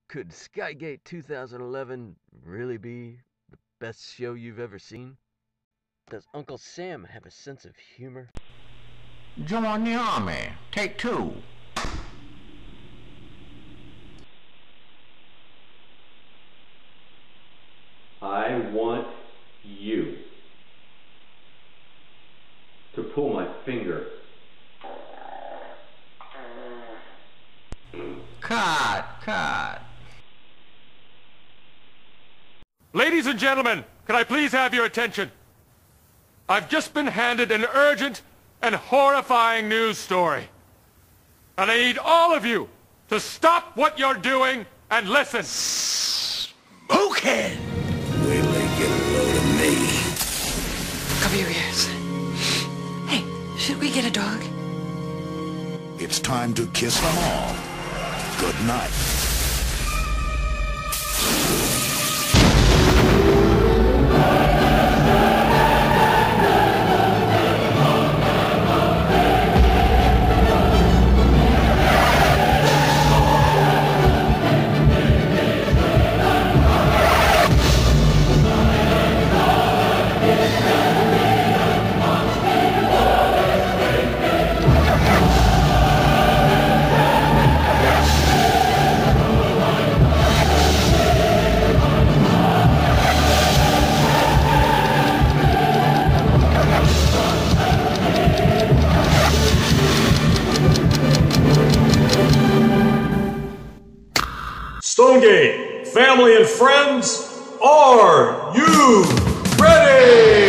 Could Skygate 2011 really be the best show you've ever seen? Does Uncle Sam have a sense of humor? Join the army. Take two. I want you to pull my finger. Cut. Ladies and gentlemen, can I please have your attention? I've just been handed an urgent and horrifying news story. And I need all of you to stop what you're doing and listen. Smokehead! Wait till they get a load of me. Cover your ears. Hey, should we get a dog? It's time to kiss them all. Good night. Stonegate, family and friends, are you ready?